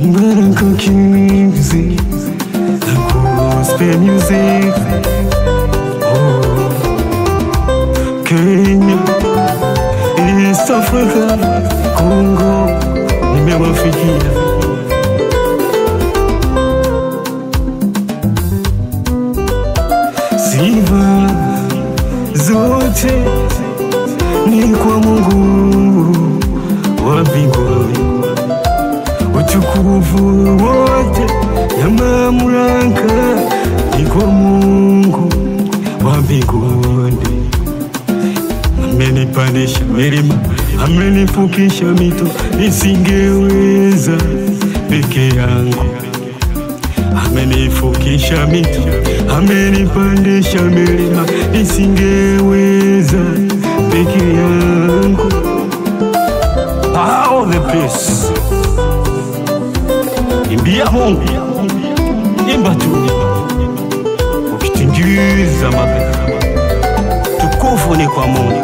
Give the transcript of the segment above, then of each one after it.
Baraka Kingsley, the gospel music. Oh, Kenya, East Africa, Congo, nimewafikia. Sifa zote ni kwa Mungu wa mbinguni. Utukufu wote na mamlaka ni kwa Mungu wa mbinguni. Amenipandisha milima, amenifukisha mito, nisingeweza peke yangu. Amenifukisha mito, amenipandisha milima, nisingeweza peke yangu. All the peace. Imbia Mungu, imba tu, ukitingiza mabega, tukufu ni kwa Mungu.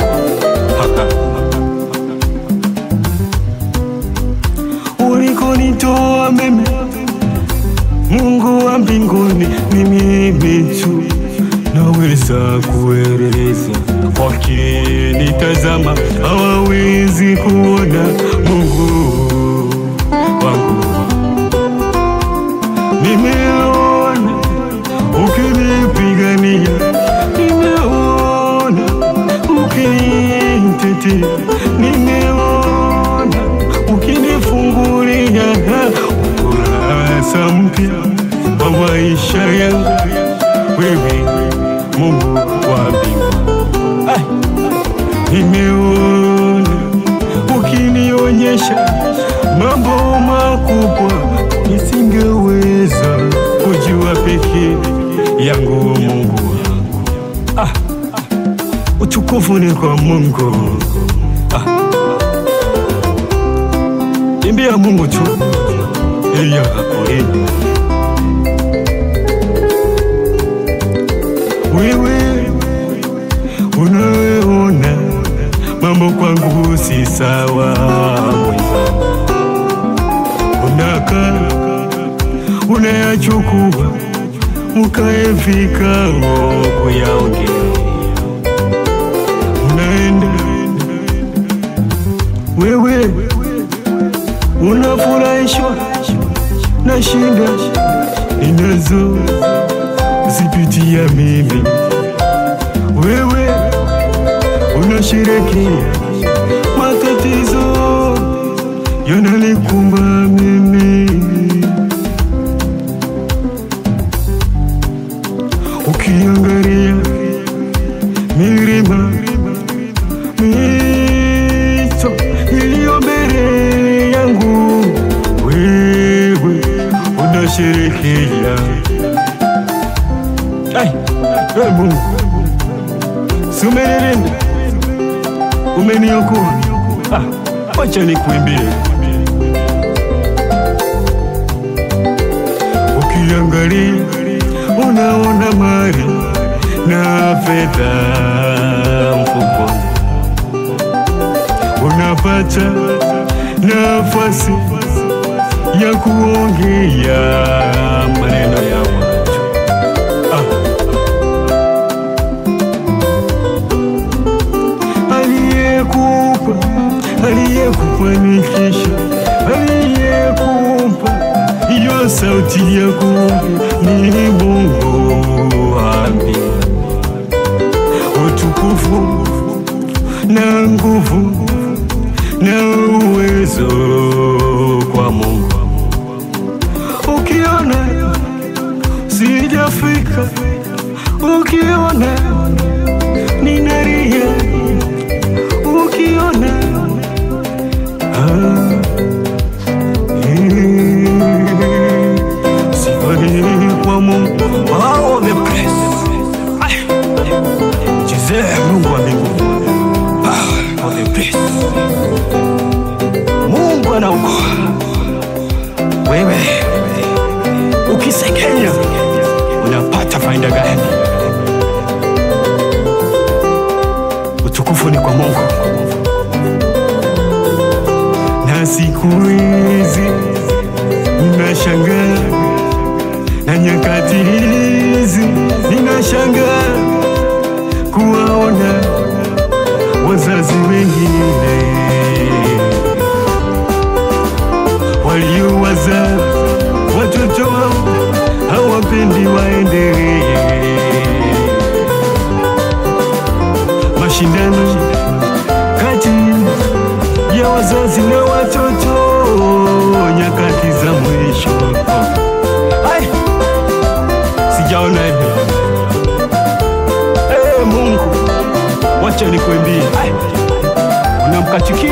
Ulikonitoa mimi, Mungu wa mbinguni, ni mimi tu naweza kueleza. Wakinitazama hawawezi kuona Mungu wangu. Nimeona ukinipigania, nimeona ukinitetea, nimeona ukinifungulia ukurasa mpya wa maisha yangu. Wewe Mungu wa mbinguni, nimeona ukinionyesha mambo makubwa nisingeweza kujua peke yangu. Mungu wangu, utukufu ni kwa Mungu. Imbia Mungu tu, eya kakulinda. Wewe unaona mambo kwangu si sawa, unaka unayachukua ukaefika kuyaongea. Unaenda wewe unafurahishwa na shida ninazo zipitia mimi. Wewe unasherehekea matatizo yananikumba mimi. Ukiangalia milima mito iliyo mbele yangu, wewe unasherehekea. Wewe Mungu, si umenilinda, umeniokoa. Wacha nikuimbie. Ukiangalia unaona mali na fedha mfukoni, unapata nafasi ya kuongea maneno ya watu. Aliyekufanikisha, aliyekupa hiyo sauti ya kuongea ni Mungu wa mbinguni. Utukufu na nguvu na uwezo kwa Mungu. Ukiona sijafika, ukiona ninalia, ukiona sifani kwa Mungu. All the praise. Jize Mungu wa mbinguni, all the praise. Mungu anaokoa. Wewe ukisekenya unapata faida gani? Utukufu ni kwa Mungu. Na siku hizi ninashangaa na nyakati hizi, ninashangaa kuwaona wazazi wengine waliowaza watoto wao hawapendi waendelee. Mashindano kati ya wazazi na watoto nyakati za mwisho. Sijaona hiyo. Mungu, wacha nikwambie, unamkatikia,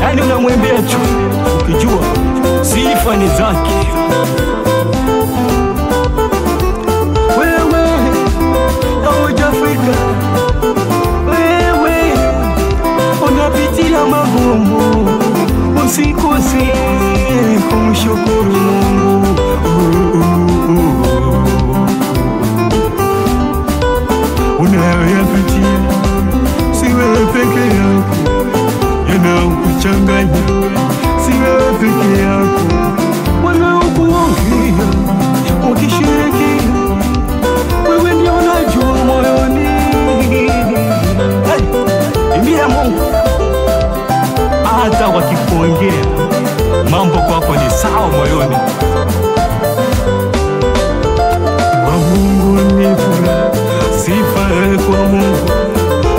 yani unamwambia tu ukijua sifa ni zake. Wewe haujafika, wewe unapitia magumu, usikose kumshukuru Mungu. Unayoyapitia si wewe peke yako, yanayokuchanganya si wewe peke yako, wanaokuongea ukishiriki, wewe ndio unajua moyoni. Imbia Mungu, hata wakikuongea mambo kwako ni sawa moyoni. Kwa Mungu ni furaha, sifa kwa Mungu.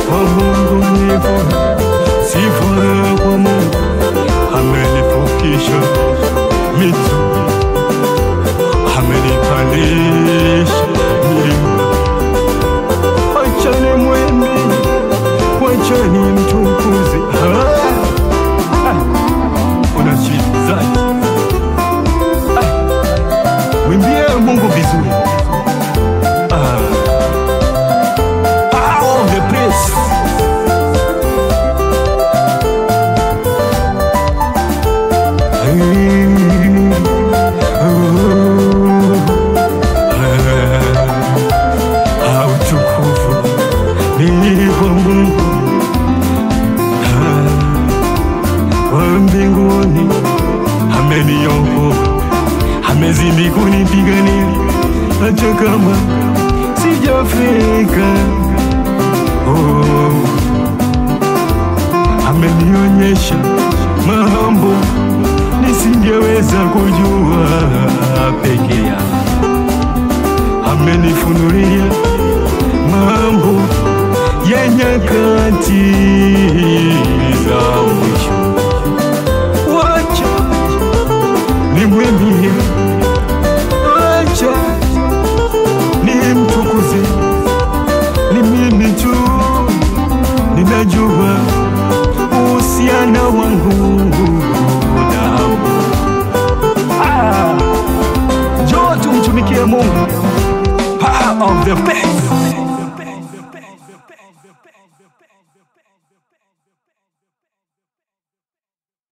Kwa Mungu ni furaha, sifa kwa Mungu. Amenifukisha mito, amenipandisha milima. Wacha nimwimbe, wacha nimtukuze. Unashizaji, mwimbie Mungu vizuri. Mbinguni ameniokoa, amezidi kunipigania hata kama sijafika. Amenionyesha mambo nisingeweza kujua peke yangu, amenifunulia mambo ya nyakati za mwisho. Wacha nimwimbie, wacha nimtukuze, ni mimi tu ninajua uhusiano wangu nao. Njoo tumtumikie Mungu, power of the best.